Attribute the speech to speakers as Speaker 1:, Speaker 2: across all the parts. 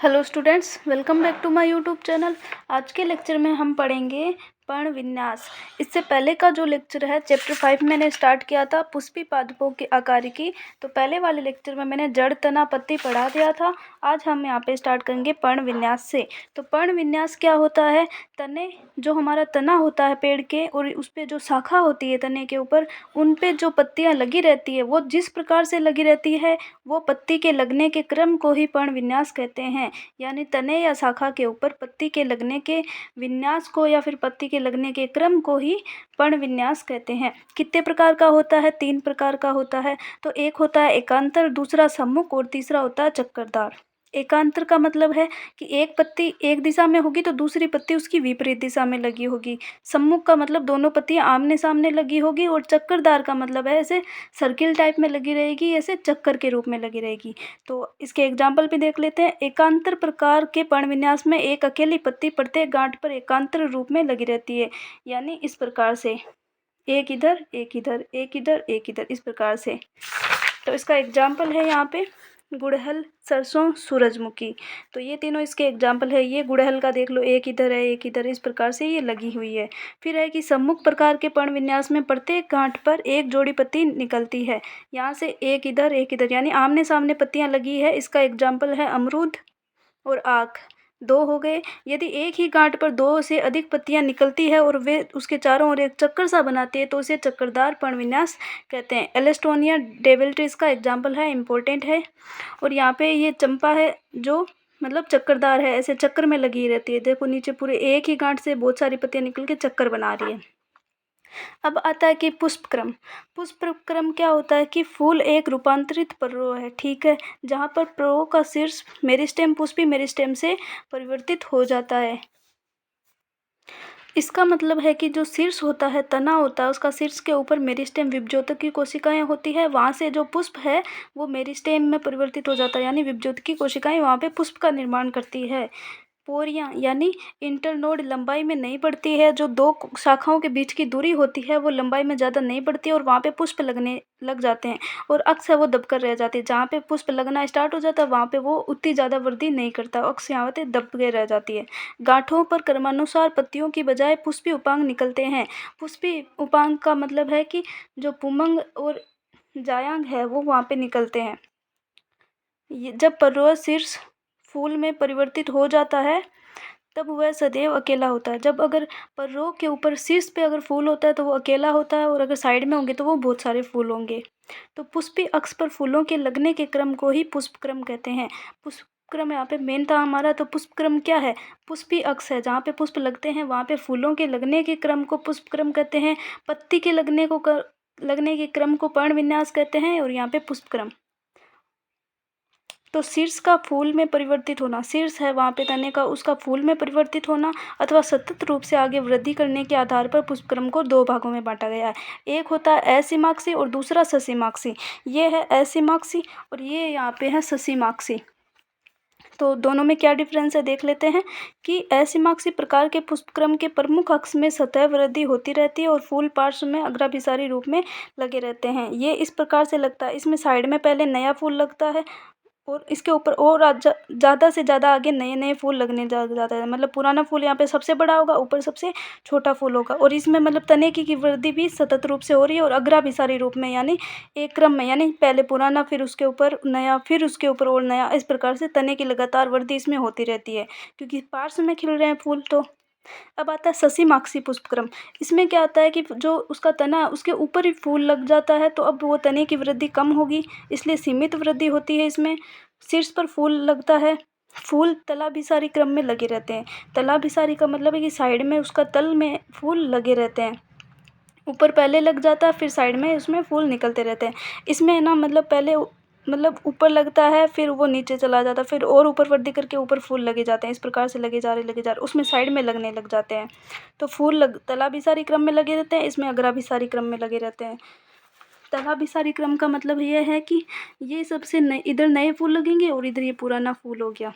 Speaker 1: Hello students, welcome back to my YouTube channel. आज के lecture में हम पढ़ेंगे पर्ण विन्यास। इससे पहले का जो लेक्चर है चैप्टर 5 मैंने स्टार्ट किया था पुष्पी पादपों की आकारिकी। तो पहले वाले लेक्चर में मैंने जड़ तना पत्ती पढ़ा दिया था। आज हम यहाँ पे स्टार्ट करेंगे पर्ण विन्यास से। तो पर्ण विन्यास क्या होता है? तने जो हमारा तना होता है पेड़ के और उस पर जो शाखा होती है तने के ऊपर, उन पे जो पत्तियाँ लगी रहती है वो जिस प्रकार से लगी रहती है वो पत्ती के लगने के क्रम को ही पर्ण विन्यास कहते हैं। यानी तने या शाखा के ऊपर पत्ती के लगने के विन्यास को या फिर पत्ती के लगने के क्रम को ही पर्ण विन्यास कहते हैं। कितने प्रकार का होता है? 3 प्रकार का होता है। तो एक होता है एकांतर, दूसरा सम्मुख और तीसरा होता है चक्करदार। एकांतर का मतलब है कि एक पत्ती एक दिशा में होगी तो दूसरी पत्ती उसकी विपरीत दिशा में लगी होगी। सम्मुख का मतलब दोनों पत्तियां आमने सामने लगी होगी। और चक्करदार का मतलब है ऐसे सर्किल टाइप में लगी रहेगी, ऐसे चक्कर के रूप में लगी रहेगी। तो इसके एग्जाम्पल भी देख लेते हैं। एकांतर प्रकार के पर्ण विन्यास में एक अकेली पत्ती प्रत्येक गांठ पर एकांतर रूप में लगी रहती है, यानी इस प्रकार से एक इधर एक इधर एक इधर एक इधर, इस प्रकार से। तो इसका एग्जाम्पल है यहाँ पे गुड़हल, सरसों, सूरजमुखी। तो ये तीनों इसके एग्जाम्पल है। ये गुड़हल का देख लो, एक इधर है एक इधर, इस प्रकार से ये लगी हुई है। फिर है कि सम्मुख प्रकार के पर्ण विन्यास में प्रत्येक गांठ पर एक जोड़ी पत्ती निकलती है। यहाँ से एक इधर, यानी आमने सामने पत्तियां लगी है। इसका एग्जाम्पल है अमरूद और आक, 2 हो गए। यदि एक ही गांठ पर 2 से अधिक पत्तियां निकलती है और वे उसके चारों ओर एक चक्कर सा बनाती है तो उसे चक्करदार पर्ण विन्यास कहते हैं। एलेस्टोनिया डेविल्ट्रिस का एग्जाम्पल है, इम्पोर्टेंट है। और यहाँ पे ये चंपा है जो मतलब चक्करदार है, ऐसे चक्कर में लगी रहती है। देखो नीचे पूरे एक ही गांठ से बहुत सारी पत्तियां निकल के चक्कर बना रही है। अब आता है कि पुष्पक्रम। पुष्पक्रम क्या होता है कि फूल एक रूपांतरित पर्रो है, ठीक है, जहाँ पर पर्रो का शीर्ष मेरिस्टेम पुष्पी मेरिस्टेम से परिवर्तित हो जाता है। इसका मतलब है कि जो शीर्ष होता है, तना होता है, उसका शीर्ष के ऊपर मेरिस्टेम विभज्योतक की कोशिकाएं होती है। वहाँ से जो पुष्प है वो मेरिस्टेम में परिवर्तित हो जाता है, यानी विभज्योतक की कोशिकाएं वहाँ पे पुष्प का निर्माण करती है। पोरियां यानी इंटरनोड लंबाई में नहीं बढ़ती है। जो 2 शाखाओं के बीच की दूरी होती है वो लंबाई में ज़्यादा नहीं बढ़ती है और वहाँ पे पुष्प लगने लग जाते हैं। और अक्ष है वो दबकर रह जाती है। जहाँ पे पुष्प लगना स्टार्ट हो जाता है वहाँ पे वो उतनी ज़्यादा वृद्धि नहीं करता, अक्ष यहाँ पे दब के रह जाती है। गांठों पर क्रमानुसार पत्तियों की बजाय पुष्पी उपांग निकलते हैं। पुष्पी उपांग का मतलब है कि जो पुमंग और जायांग है वो वहाँ पे निकलते हैं। जब पर्वत शीर्ष फूल में परिवर्तित हो जाता है तब वह सदैव अकेला होता है। जब अगर पर्रों के ऊपर शीर्ष पे अगर फूल होता है तो वो अकेला होता है, और अगर साइड में होंगे तो वो बहुत सारे फूल होंगे। तो पुष्पी अक्ष पर फूलों के लगने के क्रम को ही पुष्पक्रम कहते हैं। पुष्पक्रम यहाँ पे मेन था हमारा। तो पुष्पक्रम क्या है? पुष्पी अक्ष है, जहाँ पे पुष्प लगते हैं वहाँ पे फूलों के लगने के क्रम को पुष्पक्रम कहते हैं। पत्ती के लगने के क्रम को पर्ण विन्यास कहते हैं, और यहाँ पे पुष्पक्रम। तो शीर्ष का फूल में परिवर्तित होना, शीर्ष है वहाँ पे तने का, उसका फूल में परिवर्तित होना अथवा सतत रूप से आगे वृद्धि करने के आधार पर पुष्पक्रम को 2 भागों में बांटा गया है। एक होता है असीमाक्षी और दूसरा ससीमाक्षी। ये है असीमाक्षी और ये यहाँ पे है ससीमाक्षी। तो दोनों में क्या डिफरेंस है देख लेते हैं कि असीमाक्षी प्रकार के पुष्पक्रम के प्रमुख अक्ष में सतह वृद्धि होती रहती है और फूल पार्श्व में अग्राभिसारी रूप में लगे रहते हैं। ये इस प्रकार से लगता है, इसमें साइड में पहले नया फूल लगता है और इसके ऊपर और ज़्यादा से ज़्यादा आगे नए नए फूल लगने जाता है। मतलब पुराना फूल यहाँ पे सबसे बड़ा होगा, ऊपर सबसे छोटा फूल होगा। और इसमें मतलब तने की वृद्धि भी सतत रूप से हो रही है और अग्राभिसारी रूप में, यानी एक क्रम में, यानी पहले पुराना फिर उसके ऊपर नया फिर उसके ऊपर और नया, इस प्रकार से तने की लगातार वृद्धि इसमें होती रहती है क्योंकि पार्श्व में खिल रहे हैं फूल। तो अब आता है ससीमाक्षी पुष्पक्रम। इसमें क्या आता है कि जो उसका तना है उसके ऊपर ही फूल लग जाता है, तो अब वो तने की वृद्धि कम होगी, इसलिए सीमित वृद्धि होती है इसमें। शीर्ष पर फूल लगता है, फूल तलाभिसारी क्रम में लगे रहते हैं। तलाभिसारी का मतलब है कि साइड में उसका तल में फूल लगे रहते हैं। ऊपर पहले लग जाता है फिर साइड में उसमें फूल निकलते रहते हैं। इसमें ना मतलब पहले मतलब ऊपर लगता है फिर वो नीचे चला जाता है, फिर और ऊपर वृद्धि करके ऊपर फूल लगे जाते हैं। इस प्रकार से लगे जा रहे उसमें साइड में लगने लग जाते हैं। तो फूल तलाभिसारी क्रम में लगे रहते हैं, इसमें अग्राभिसारी क्रम में लगे रहते हैं। तलाभिसारी क्रम का मतलब ये है कि ये सबसे इधर नए फूल लगेंगे और इधर ये पुराना फूल हो गया।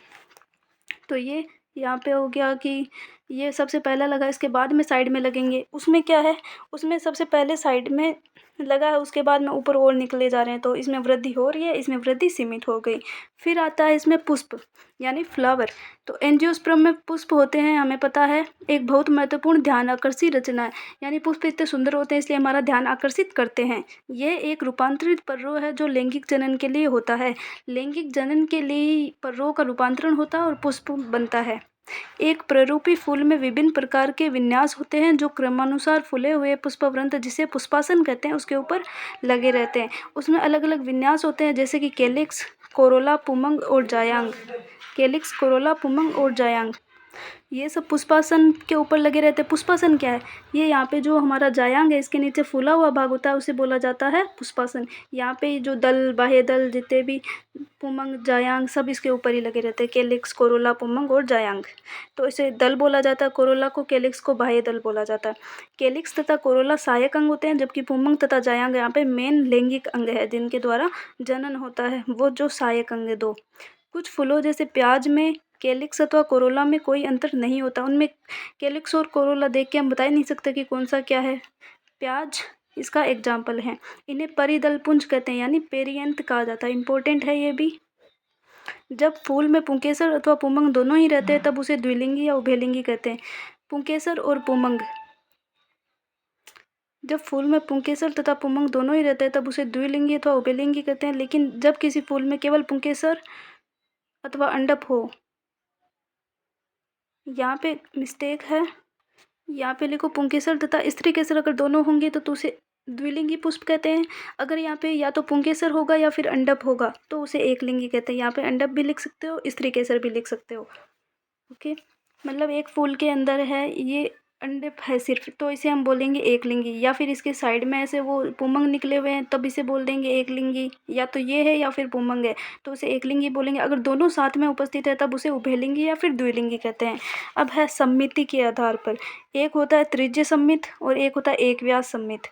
Speaker 1: तो ये यहाँ पे हो गया कि ये सबसे पहला लगा, इसके बाद में साइड में लगेंगे। उसमें क्या है, उसमें सबसे पहले साइड में लगा है, उसके बाद में ऊपर और निकले जा रहे हैं, तो इसमें वृद्धि हो रही है, इसमें वृद्धि सीमित हो गई। फिर आता है इसमें पुष्प यानी फ्लावर। तो एंजियोस्पर्म में पुष्प होते हैं, हमें पता है, एक बहुत महत्वपूर्ण ध्यान आकर्षी रचना है। यानी पुष्प इतने सुंदर होते हैं इसलिए हमारा ध्यान आकर्षित करते हैं। ये एक रूपांतरित पर्रो है जो लैंगिक जनन के लिए होता है। लैंगिक जनन के लिए पर्रो का रूपांतरण होता है और पुष्प बनता है। एक प्ररूपी फूल में विभिन्न प्रकार के विन्यास होते हैं जो क्रमानुसार फूले हुए पुष्पवृंत, जिसे पुष्पासन कहते हैं, उसके ऊपर लगे रहते हैं। उसमें अलग अलग विन्यास होते हैं, जैसे कि कैलिक्स, कोरोला, पुमंग और जायांग। कैलिक्स, कोरोला, पुमंग और जायांग, ये सब पुष्पासन के ऊपर लगे रहते हैं। पुष्पासन क्या है? ये यहाँ पे जो हमारा जायांग है, इसके नीचे फूला हुआ भाग होता है, उसे बोला जाता है पुष्पासन। यहाँ पे जो दल, बाह्य दल, जितने भी पुमंग, जायांग, सब इसके ऊपर ही लगे रहते हैं। कैलिक्स, कोरोला, पुमंग और जायांग। तो इसे दल बोला जाता है, कोरोला को, कैलिक्स को बाह्य दल बोला जाता है। कैलिक्स तथा कोरोला सहायक अंग होते हैं, जबकि पुमंग तथा जायांग यहाँ पे मेन लैंगिक अंग है जिनके द्वारा जनन होता है, वो जो सहायक अंग है दो। कुछ फूलों जैसे प्याज में कैलिक्स अथवा कोरोला में कोई अंतर नहीं होता। उनमें कैलिक्स और कोरोला देख के हम बता ही नहीं सकते कि कौन सा क्या है। प्याज इसका एग्जाम्पल है। इन्हें परिदल पुंज कहते हैं, यानी पेरियंत कहा जाता है। इंपॉर्टेंट है ये भी। जब फूल में पुंकेसर अथवा पुमंग दोनों ही रहते हैं तब उसे द्विलिंगी या उभयलिंगी कहते हैं। पुंकेसर और पुमंग, जब फूल में पुंकेसर तथा पुमंग दोनों ही रहते हैं तब उसे द्विलिंगी अथवा उभयलिंगी कहते हैं। लेकिन जब किसी फूल में केवल पुंकेसर अथवा अंडप हो, यहाँ पे मिस्टेक है, यहाँ पे लिखो पुंकेसर तथा स्त्री केसर अगर दोनों होंगे तो उसे द्विलिंगी पुष्प कहते हैं। अगर यहाँ पे या तो पुंकेसर होगा या फिर अंडप होगा तो उसे एकलिंगी कहते हैं। यहाँ पे अंडप भी लिख सकते हो, स्त्री केसर भी लिख सकते हो। ओके, मतलब एक फूल के अंदर है ये अंडप है सिर्फ, तो इसे हम बोलेंगे एकलिंगी। या फिर इसके साइड में ऐसे वो पुमंग निकले हुए हैं तब इसे बोल देंगे एकलिंगी। या तो ये है या फिर पुमंग है तो उसे एकलिंगी बोलेंगे। अगर दोनों साथ में उपस्थित है तब उसे उभयलिंगी या फिर द्विलिंगी कहते हैं। अब है सम्मिति के आधार पर, एक होता है त्रिज्य सम्मित और एक होता है एक व्यास सम्मित।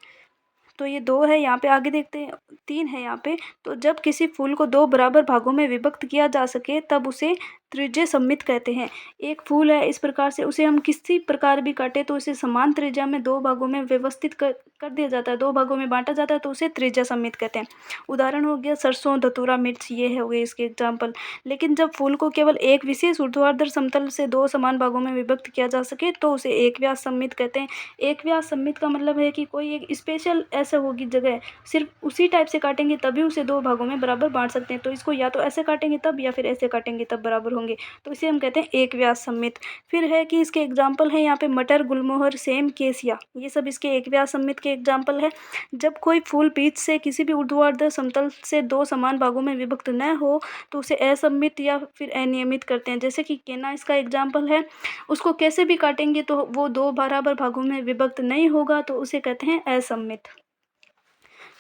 Speaker 1: तो ये दो है, यहाँ पे आगे देखते हैं, तीन है यहाँ पे। तो जब किसी फूल को दो बराबर भागों में विभक्त किया जा सके तब उसे त्रिज्य सम्मित कहते हैं। एक फूल है इस प्रकार से, उसे हम किसी प्रकार भी काटे तो उसे समान त्रिज्या में दो भागों में व्यवस्थित कर दिया जाता है, दो भागों में बांटा जाता है, तो उसे त्रिज्या सम्मित कहते हैं। उदाहरण हो गया सरसों, धतूरा, मिर्च, ये हो गए इसके एग्जाम्पल। लेकिन जब फूल को केवल एक विशेष ऊर्ध्वाधर समतल से दो समान भागों में विभक्त किया जा सके तो उसे एक व्यास सम्मित कहते हैं। एक व्यास सम्मित का मतलब है कि कोई एक स्पेशल ऐसे होगी जगह, सिर्फ उसी टाइप से काटेंगे तभी उसे दो भागों में बराबर बांट सकते हैं। तो इसको या तो ऐसे काटेंगे तब या फिर ऐसे काटेंगे तब बराबर होंगे, तो इसे हम कहते हैं एक व्यास सम्मित। फिर है कि इसके एग्जाम्पल है यहाँ पे मटर, गुलमोहर, सेम, केसिया, ये सब इसके एक व्यास सम्मित के एग्जाम्पल है। जब कोई फूल बीच से किसी भी ऊर्ध्वाधर समतल से दो समान भागों में विभक्त न हो तो उसे असम्मित या फिर अनियमित करते हैं। जैसे कि केना इसका एग्जाम्पल है, उसको कैसे भी काटेंगे तो वो दो बराबर भागों में विभक्त नहीं होगा, तो उसे कहते हैं असम्मित।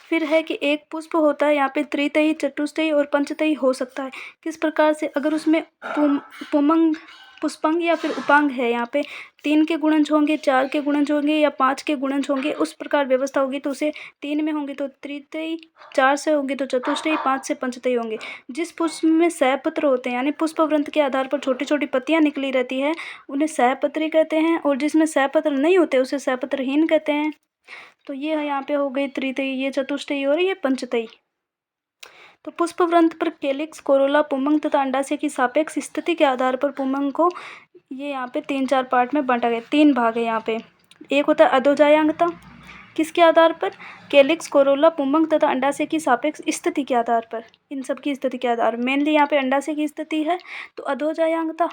Speaker 1: फिर है कि एक पुष्प होता है, यहाँ पे त्रितयी, चतुष्टयी और पंचतयी हो सकता है। किस प्रकार से? अगर उसमें पुमंग, पुष्पांग या फिर उपांग है, यहाँ पे 3 के गुणज होंगे, 4 के गुणज होंगे या 5 के गुणज होंगे, उस प्रकार व्यवस्था होगी तो उसे 3 में होंगे तो त्रितयी, 4 से होंगे तो चतुष्टयी, 5 से पंचतयी होंगे। जिस पुष्प में सहपत्र होते हैं यानी पुष्पवृंत के आधार पर छोटी छोटी पत्तियां निकली रहती है उन्हें सहपत्री कहते हैं, और जिसमें सहपत्र नहीं होते उसे सहपत्रहीन कहते हैं। तो ये है यहाँ पे हो गई त्रितयी, ये चतुष्टयी और ये पंचतयी। तो पुष्पवृंत पर कैलिक्स, कोरोला, पुमंग तथा अंडाशय की सापेक्ष स्थिति के आधार पर पुमंग को ये यहाँ पे 3-4 पार्ट में बांटा गया, 3 भाग है यहाँ पे। एक होता है अधोजायांगता, किसके आधार पर? कैलिक्स, कोरोला, पुमंग तथा अंडाशय की सापेक्ष स्थिति के आधार पर, इन सब की स्थिति के आधार। मेनली यहाँ पे अंडाशय की स्थिति है, तो अधोजायांगता,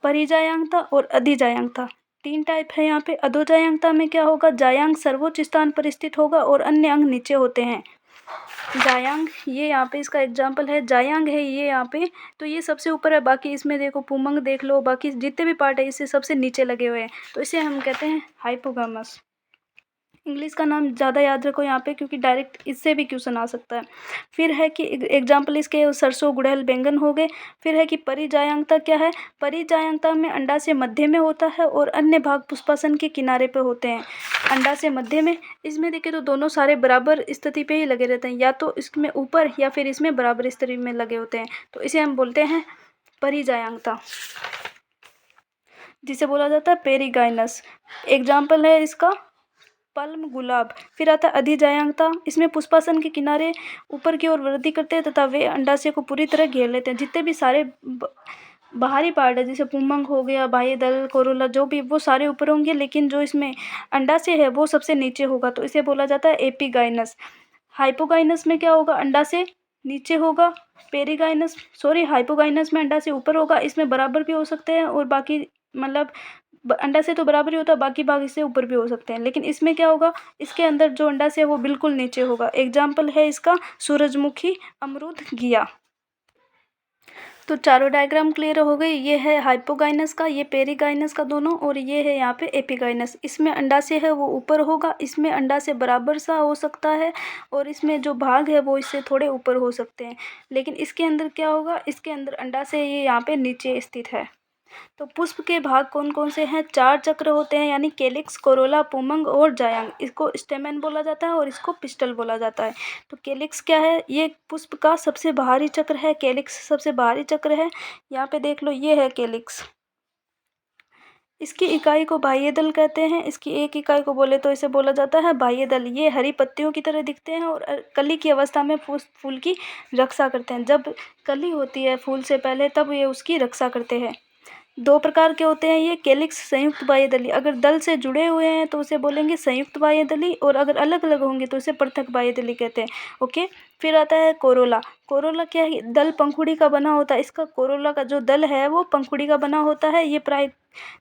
Speaker 1: परिजायांगता और अधिजायांगता, 3 टाइप है यहाँ पे। अधोजायांगता में क्या होगा? जायांग सर्वोच्च स्थान पर स्थित होगा और अन्य अंग नीचे होते हैं। जायांग, ये यहाँ पे इसका एग्जाम्पल है, जायांग है ये यहाँ पे, तो ये सबसे ऊपर है, बाकी इसमें देखो पुमंग देख लो, बाकी जितने भी पार्ट है इससे सबसे नीचे लगे हुए हैं, तो इसे हम कहते हैं हाइपोगामस। इंग्लिश का नाम ज़्यादा याद रखो यहाँ पे क्योंकि डायरेक्ट इससे भी क्वेश्चन आ सकता है। फिर है कि एग्जाम्पल इसके सरसों, गुड़हल, बैंगन हो गए। फिर है कि परिजायांगता क्या है? परिजायांगता में अंडाशय मध्य में होता है और अन्य भाग पुष्पासन के किनारे पे होते हैं। अंडाशय मध्य में, इसमें देखें तो दोनों सारे बराबर स्थिति पे ही लगे रहते हैं, या तो इसमें ऊपर या फिर इसमें बराबर स्थिति में लगे होते हैं, तो इसे हम बोलते हैं परिजायांगता, जिसे बोला जाता है पेरिगाइनस। एग्जाम्पल है इसका पल्म, गुलाब। फिर आता है अधिजायांगता, इसमें पुष्पासन के किनारे ऊपर की ओर वृद्धि करते हैं तथा वे अंडाशय को पूरी तरह घेर लेते हैं। जितने भी सारे बाहरी पार्ट है जैसे पुंमंग हो गया, बाह्य दल, कोरोला, जो भी, वो सारे ऊपर होंगे, लेकिन जो इसमें अंडाशय है वो सबसे नीचे होगा, तो इसे बोला जाता है एपिगाइनस। हाइपोगाइनस में क्या होगा, अंडाशय नीचे होगा। हाइपोगाइनस में अंडाशय ऊपर होगा। इसमें बराबर भी हो सकते हैं और बाकी मतलब अंडाशय तो बराबर ही होता है, बाकी भाग इससे ऊपर भी हो सकते हैं, लेकिन इसमें क्या होगा, इसके अंदर जो अंडाशय है वो बिल्कुल नीचे होगा। एग्जाम्पल है इसका सूरजमुखी, अमरूद, घिया। तो चारों डायग्राम क्लियर हो गई। ये है हाइपोगाइनस का, ये पेरिगाइनस का दोनों, और ये है यहाँ पे एपिगाइनस। इसमें अंडाशय है वो ऊपर होगा, इसमें अंडाशय बराबर सा हो सकता है, और इसमें जो भाग है वो इससे थोड़े ऊपर हो सकते हैं, लेकिन इसके अंदर क्या होगा, इसके अंदर अंडाशय ये यहाँ पे नीचे स्थित है। तो पुष्प के भाग कौन कौन से हैं, 4 चक्र होते हैं, यानी केलिक्स, कोरोला, पुमंग और जायांग। इसको स्टेमेन बोला जाता है और इसको पिस्टल बोला जाता है। तो केलिक्स क्या है, ये पुष्प का सबसे बाहरी चक्र है, केलिक्स सबसे बाहरी चक्र है। यहाँ पे देख लो, ये है केलिक्स। इसकी इकाई को बाह्य दल कहते हैं। इसकी एक इकाई को बोले तो इसे बोला जाता है बाह्य दल। ये हरी पत्तियों की तरह दिखते हैं और कली की अवस्था में फूल की रक्षा करते हैं। जब कली होती है फूल से पहले, तब ये उसकी रक्षा करते हैं। 2 प्रकार के होते हैं ये, केलिक्स संयुक्त बाह्यदली। अगर दल से जुड़े हुए हैं तो उसे बोलेंगे संयुक्त बाह्यदली, और अगर अलग अलग होंगे तो उसे पृथक बाह्यदली कहते हैं। ओके। फिर आता है कोरोला। कोरोला क्या है, दल पंखुड़ी का बना होता है। इसका कोरोला का जो दल है वो पंखुड़ी का बना होता है। ये प्राय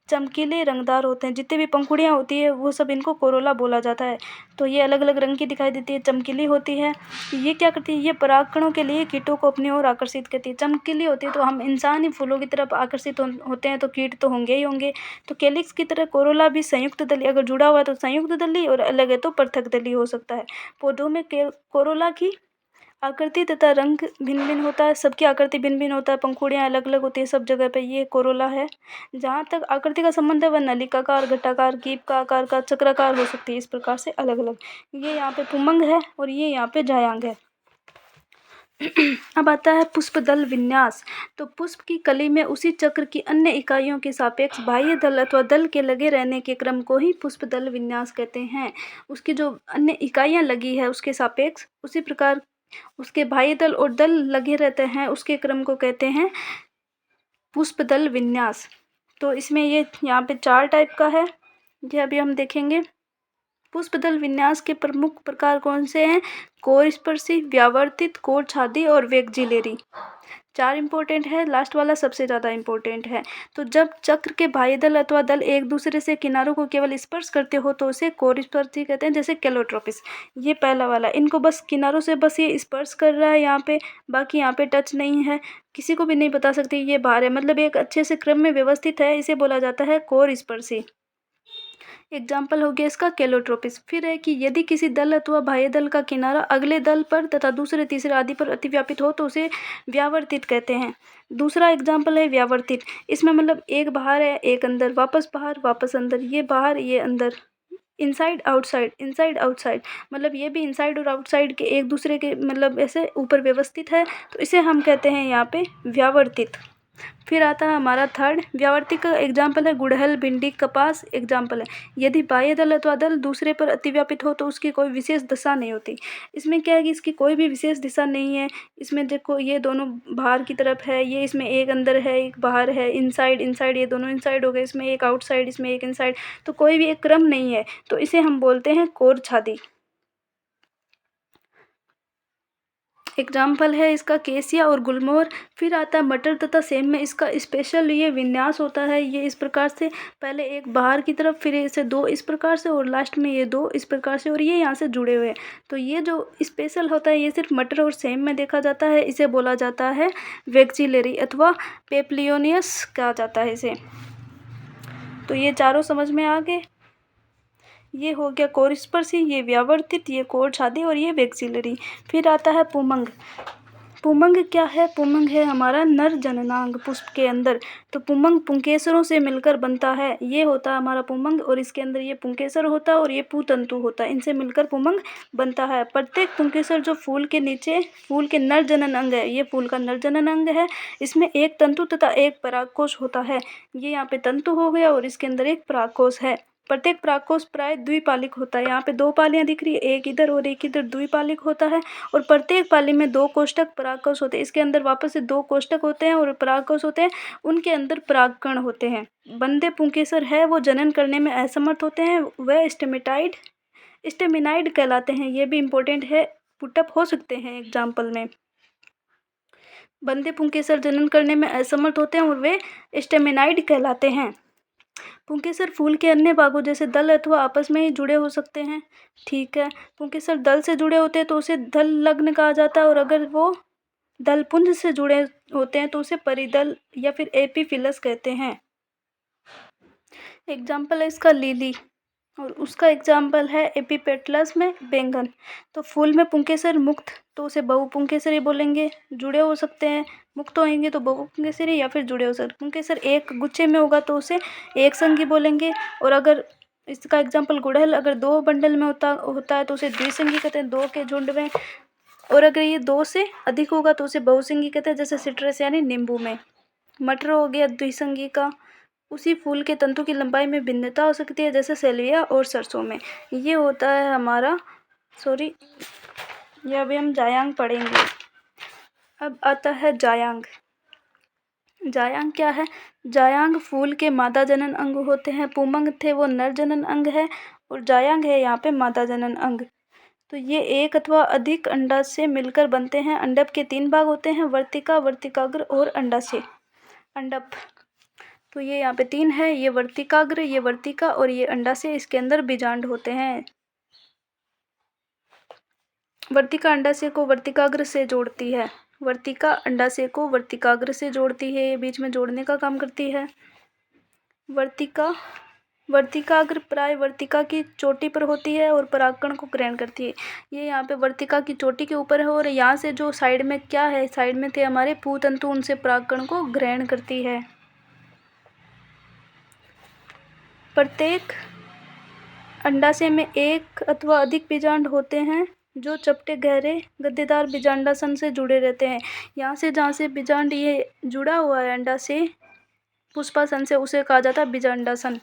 Speaker 1: चमकीले रंगदार होते हैं। जितने भी पंखुड़ियाँ होती है वो सब इनको कोरोला बोला जाता है। तो ये अलग अलग रंग की दिखाई देती है, चमकीली होती है। ये क्या करती है, ये परागकणों के लिए कीटों को अपनी ओर आकर्षित करती है। चमकीली होती है तो हम इंसान ही फूलों की तरफ आकर्षित होते हैं, तो कीट तो होंगे ही होंगे। तो केलिक्स की तरह कोरोला भी संयुक्त दली, अगर जुड़ा हुआ है तो संयुक्त दली, और अलग है तो पृथक दली हो सकता है। पौधों में कोरोला की आकृति तथा रंग भिन्न भिन्न होता है। सबकी आकृति भिन्न भिन्न होता है, पंखुड़ियाँ अलग अलग होती है सब जगह पे। ये कोरोला है। जहाँ तक आकृति का संबंध है वह नलिकाकार, घटाकार, कीप का आकार का, चक्राकार हो सकती है। इस प्रकार से अलग अलग। ये यहाँ पे पुमंग है और ये यहाँ पे जायांग है। अब आता है पुष्प दल विन्यास। तो पुष्प की कली में उसी चक्र की अन्य इकाइयों के सापेक्ष बाह्य दल अथवा दल के लगे रहने के क्रम को ही पुष्प दल विन्यास कहते हैं। उसकी जो अन्य इकाइयाँ लगी है उसके सापेक्ष, उसी प्रकार उसके बाह्य दल और दल लगे रहते हैं, उसके क्रम को कहते हैं पुष्प दल विन्यास। तो इसमें ये यहाँ पे 4 टाइप का है, ये अभी हम देखेंगे। पुष्प दल विन्यास के प्रमुख प्रकार कौन से हैं, कोर स्पर्शी, व्यावर्तित, कोर छादी और वेगजिलेरी। 4 इंपॉर्टेंट है, लास्ट वाला सबसे ज़्यादा इंपॉर्टेंट है। तो जब चक्र के बाह्य दल अथवा दल एक दूसरे से किनारों को केवल स्पर्श करते हो तो उसे कोर स्पर्शी कहते हैं, जैसे कैलोट्रोपिस। ये पहला वाला, इनको बस किनारों से बस ये स्पर्श कर रहा है यहाँ पे, बाकी यहाँ पे टच नहीं है, किसी को भी नहीं बता सकती ये बाहर है, मतलब एक अच्छे से क्रम में व्यवस्थित है, इसे बोला जाता है कोर स्पर्शी। एग्जाम्पल हो गया इसका कैलोट्रोपिस। फिर है कि यदि किसी दल अथवा बाह्य दल का किनारा अगले दल पर तथा दूसरे तीसरे आदि पर अतिव्यापित हो तो उसे व्यावर्तित कहते हैं। दूसरा एग्जाम्पल है व्यावर्तित। इसमें मतलब एक बाहर है, एक अंदर, वापस बाहर, वापस अंदर, ये बाहर, ये अंदर, इनसाइड आउटसाइड, इनसाइड आउटसाइड, मतलब ये भी इनसाइड और आउटसाइड के एक दूसरे के मतलब ऐसे ऊपर व्यवस्थित है, तो इसे हम कहते हैं यहाँ पे व्यावर्तित। फिर आता है हमारा थर्ड, व्यावर्तिक का एग्जाम्पल है गुड़हल, भिंडी, कपास। एग्जाम्पल है यदि बाह्य दल अथवा दल दूसरे पर अतिव्यापित हो तो उसकी कोई विशेष दशा नहीं होती। इसमें क्या है कि इसकी कोई भी विशेष दिशा नहीं है। इसमें देखो ये दोनों बाहर की तरफ है, ये इसमें एक अंदर है एक बाहर है, इनसाइड इनसाइड, ये दोनों इनसाइड हो गए, इसमें एक आउटसाइड, इसमें एक इनसाइड, तो कोई भी एक क्रम नहीं है, तो इसे हम बोलते हैं कोर छादी। एग्जाम्पल है इसका केसिया और गुलमोहर। फिर आता है मटर तथा सेम में इसका स्पेशल ये विन्यास होता है। ये इस प्रकार से, पहले एक बाहर की तरफ, फिर इसे 2 इस प्रकार से, और लास्ट में ये 2 इस प्रकार से, और ये यहाँ से जुड़े हुए हैं। तो ये जो स्पेशल होता है ये सिर्फ मटर और सेम में देखा जाता है। इसे बोला जाता है वेक्जिलेरी अथवा पेप्लियोनियस कहा जाता है इसे। तो ये चारों समझ में आ गए। ये हो गया कोर स्पर्शी, ये व्यावर्तित, ये कोर छादी और ये वेक्सिलरी। फिर आता है पुमंग। पुमंग क्या है, पुमंग है हमारा नर जननांग पुष्प के अंदर। तो पुमंग पुंकेसरों से मिलकर बनता है। ये होता है हमारा पुमंग, और इसके अंदर ये पुंकेसर होता है और ये पुतंतु होता है, इनसे मिलकर पुमंग बनता है। प्रत्येक पुंकेसर जो फूल के नीचे, फूल के नर जनन अंग है, ये फूल का नर जनन अंग है। इसमें एक तंतु तथा एक परागकोश होता है। ये यहाँ पे तंतु हो गया और इसके अंदर एक परागकोश है। प्रत्येक परागकोश प्राय द्विपालिक होता है। यहाँ पे 2 पालियाँ दिख रही है, एक इधर और एक इधर, द्विपालिक होता है। और प्रत्येक पाली में 2 कोष्ठक परागकोश होते हैं। इसके अंदर वापस से 2 कोष्ठक होते हैं और परागकोश होते हैं, उनके अंदर परागकण होते हैं। बंदे पुंकेसर है वो जनन करने में असमर्थ होते हैं, वह स्टेमिनाइड कहलाते हैं। ये भी इम्पोर्टेंट है, पुटअप हो सकते हैं एग्जाम्पल में। बंदे पुंकेसर जनन करने में असमर्थ होते हैं और वे स्टेमिनाइड कहलाते हैं। पुंकेसर फूल के अन्य भागों जैसे दल अथवा आपस में ही जुड़े हो सकते हैं। ठीक है, पुंकेसर दल से जुड़े होते हैं तो उसे दल लग्न कहा जाता है, और अगर वो दल पुंज से जुड़े होते हैं तो उसे परिदल या फिर एपीफिलस कहते हैं। एग्जाम्पल है इसका लिली, और उसका एग्जाम्पल है एपीपेटलस में बैंगन। तो फूल में पुंकेसर मुक्त तो उसे बहुपुंकेसरी बोलेंगे, जुड़े हो सकते हैं। मुक्त होंगे तो बहुपुंकेसरी या फिर जुड़े हो सकते। पुंकेसर एक गुच्छे में होगा तो उसे एक संगी बोलेंगे। और अगर इसका एग्जाम्पल गुड़हल अगर 2 बंडल में होता है तो उसे द्विसंगी कहते हैं, 2 के झुंड में। और अगर ये 2 से अधिक होगा तो उसे बहुसंगी कहते हैं, जैसे सिट्रस यानी नींबू में। मटर हो गया द्विसंगी का। उसी फूल के तंतु की लंबाई में भिन्नता हो सकती है, जैसे सेल्विया और सरसों में। ये होता है हमारा ये अभी हम जायांग पढ़ेंगे। अब आता है जायांग। जायांग क्या है? जायांग फूल के मादा जनन अंग होते हैं। पुमंग थे वो नर जनन अंग है, और जायांग है यहाँ पे मादा जनन अंग। तो ये एक अथवा अधिक अंडाशय से मिलकर बनते हैं। अंडप के 3 भाग होते हैं, वर्तिका, वर्तिकाग्र और अंडाशय। अंडप तो ये यहाँ पे 3 है, ये वर्तिकाग्र, ये वर्तिका और ये अंडाशय। इसके अंदर बीजांड होते हैं। वर्तिका अंडाशय को वर्तिकाग्र से जोड़ती है। वर्तिका अंडाशय को वर्तिकाग्र से जोड़ती है, ये बीच में जोड़ने का काम करती है। वर्तिकाग्र प्राय वर्तिका की चोटी पर होती है और परागकण को ग्रहण करती है। ये यहाँ पे वर्तिका की चोटी के ऊपर है, और यहाँ से जो साइड में क्या है, साइड में थे हमारे पूतंतु, उनसे परागकण को ग्रहण करती है। प्रत्येक अंडाशय में एक अथवा अधिक बीजांड होते हैं, जो चपटे गहरे गद्देदार बीजांडासन से जुड़े रहते हैं। यहाँ से जहाँ से बीजांड ये जुड़ा हुआ है अंडाशय पुष्पासन से, उसे कहा जाता है बीजांडासन।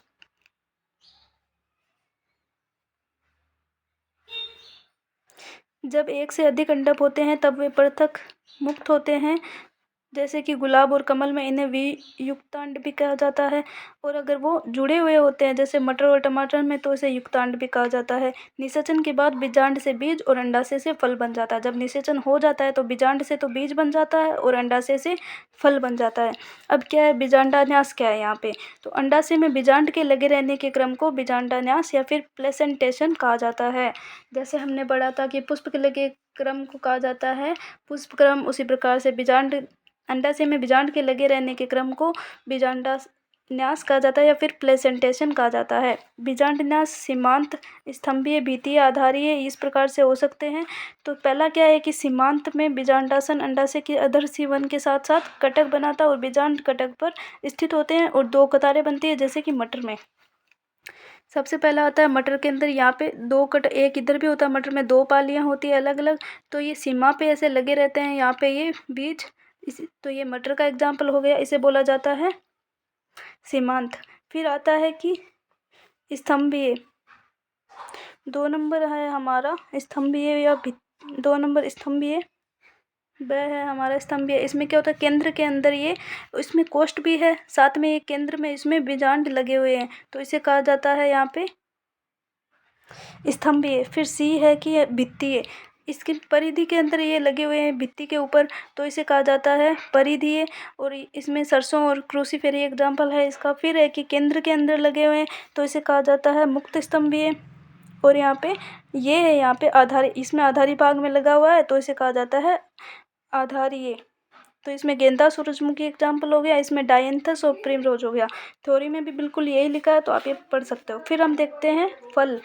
Speaker 1: जब एक से अधिक अंडप होते हैं तब वे पृथक मुक्त होते हैं, जैसे कि गुलाब और कमल में इन्हें वियुक्तांड भी कहा जाता है। और अगर वो जुड़े हुए होते हैं जैसे मटर और टमाटर में, तो इसे युक्तांड भी कहा जाता है। निषेचन के बाद बीजांड से बीज और अंडाशय से फल बन जाता है। जब निषेचन हो जाता है तो बीजांड से तो बीज बन जाता है और अंडाशय से फल बन जाता है। अब क्या है बीजांडान्यास, क्या है यहाँ पे? तो अंडाशय में बीजांड के लगे रहने के क्रम को बीजांडान्यास या फिर प्लेसेंटेशन कहा जाता है। जैसे हमने पढ़ा था कि पुष्प के लगे क्रम को कहा जाता है पुष्प क्रम, उसी प्रकार से अंडाशय में बीजांड के लगे रहने के क्रम को बीजांडान्यास कहा जाता है या फिर प्लेसेंटेशन कहा जाता है। बीजांडान्यास सीमांत, स्तंभीय, भित्तीय, आधारीय इस प्रकार से हो सकते हैं। तो पहला क्या है कि सीमांत में बीजांडासन अंडाशय के अधर सीवन के साथ साथ कटक बनाता है और बीजांड कटक पर स्थित होते हैं और 2 कतारें बनती है, जैसे कि मटर में। सबसे पहला आता है मटर के अंदर, यहाँ पे 2 एक इधर भी होता है। मटर में 2 पालियाँ होती है अलग अलग, तो ये सीमा पे ऐसे लगे रहते हैं। यहाँ पे ये बीज, तो ये मटर का एग्जाम्पल हो गया, इसे बोला जाता है सीमांत। फिर आता है कि स्तंभीय, 2 नंबर है हमारा स्तंभीय या 2 नंबर स्तंभीय, वह है हमारा स्तंभीय। इसमें क्या होता है, केंद्र के अंदर ये, इसमें कोष्ठ भी है, साथ में ये केंद्र में इसमें बीजांड लगे हुए हैं, तो इसे कहा जाता है यहाँ पे स्तंभीय। फिर सी है कि भित्तीय, इसकी परिधि के अंदर ये लगे हुए हैं भित्ति के ऊपर, तो इसे कहा जाता है परिधीय। और इसमें सरसों और क्रूसीफेरी एग्जाम्पल है इसका। फिर है कि केंद्र के अंदर लगे हुए हैं, तो इसे कहा जाता है मुक्त स्तंभीय। और यहाँ पे ये है, यहाँ पे आधारी, इसमें आधारी भाग में लगा हुआ है, तो इसे कहा जाता है आधारीय। तो इसमें गेंदा, सूरजमुखी एग्जाम्पल हो गया, इसमें डायंथस और प्रिमरोज हो गया। थ्योरी में भी बिल्कुल यही लिखा है, तो आप ये पढ़ सकते हो। फिर हम देखते हैं फल।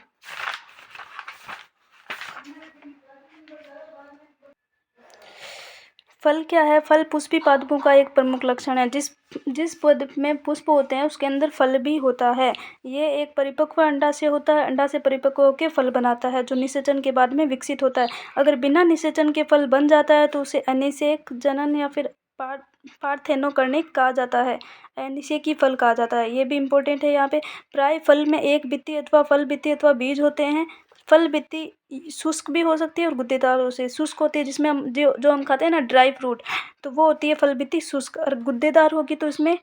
Speaker 1: फल क्या है? फल पुष्पी पादपों का एक प्रमुख लक्षण है। जिस पौधे में पुष्प होते हैं उसके अंदर फल भी होता है। ये एक परिपक्व अंडाशय होता है। अंडाशय परिपक्व होकर फल बनाता है, जो निषेचन के बाद में विकसित होता है। अगर बिना निषेचन के फल बन जाता है तो उसे अनिषेक जनन या फिर पार्थेनोकर्निक कहा जाता है। अनिषेकी फल कहा जाता है। ये भी इम्पोर्टेंट है यहाँ पे। प्राय फल में एक बित्ती अथवा फल बित्ती अथवा बीज होते हैं। फल बित्ती शुष्क भी हो सकती है और गुद्देदार हो सकती है। शुष्क होती है जिसमें हम जो हम खाते हैं ना ड्राई फ्रूट, तो वो होती है फल बित्ती शुष्क। और गुद्देदार होगी तो इसमें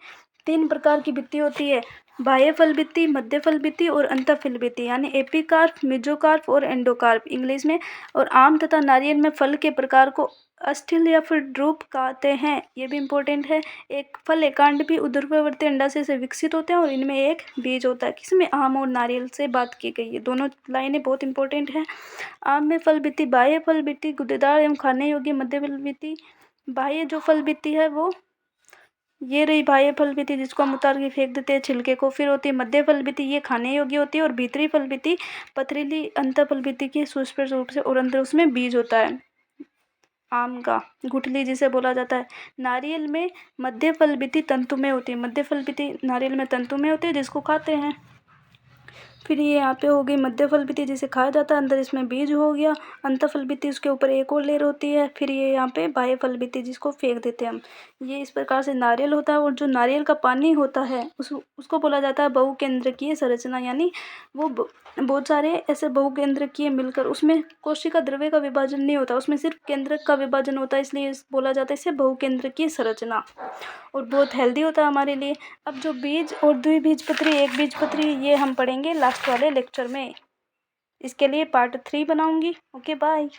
Speaker 1: 3 प्रकार की बित्ती होती है, बाह्य फल बित्ती, मध्य फल बित्ती और अंतः फल बित्ती, यानी एपिकार्प, मेसोकार्प और एंडोकार्प इंग्लिश में। और आम तथा नारियल में फल के प्रकार को अस्थिल या फिर ड्रूप कहते हैं। ये भी इम्पोर्टेंट है। एक फल एकांड भी ऊर्ध्ववर्ती अंडाशय से विकसित होते हैं और इनमें एक बीज होता है। किसमें? आम और नारियल से बात की गई है। दोनों लाइनें बहुत इंपॉर्टेंट हैं। आम में फल बित्ती बाह्य फल बित्ती गुद्देदार एवं खाने योग्य, मध्य फल बित्ती बाह्य जो फल बित्ती है वो ये रही बाह्य फल बित्ती जिसको हम उतार के फेंक देते हैं छिलके को। फिर होती है मध्य फल बित्ती, ये खाने योग्य होती है। और भीतरी फल बित्ती पथरीली अंतः फल बित्ती की सुस्पष्ट रूप से और अंदर उसमें बीज होता है। आम का गुठली जिसे बोला जाता है। नारियल में मध्य फल बित्ती तंतु में होती है। मध्य फल बित्ती नारियल में तंतु में होती है जिसको खाते हैं। फिर ये यहाँ पे हो गई मध्य फल बित्ती जिसे खाया जाता है, अंदर इसमें बीज हो गया। अंतः फल बित्ती उसके ऊपर एक और लेयर होती है। फिर ये यहाँ पे बाह्य फल बित्ती जिसको फेंक देते हैं हम। ये इस प्रकार से नारियल होता है। और जो नारियल का पानी होता है उसको बोला जाता है बहुकेंद्रकीय संरचना, यानी वो बहुत सारे ऐसे बहुकेंद्रकीय मिलकर उसमें कोशिका द्रव्य का विभाजन नहीं होता, उसमें सिर्फ केंद्रक का विभाजन होता है, इसलिए बोला जाता है इसे बहुकेंद्रकीय संरचना। और बहुत हेल्दी होता है हमारे लिए। अब जो बीज और द्विबीजपत्री एक बीजपत्री ये हम पढ़ेंगे लास्ट वाले लेक्चर में। इसके लिए पार्ट 3 बनाऊंगी। Okay bye.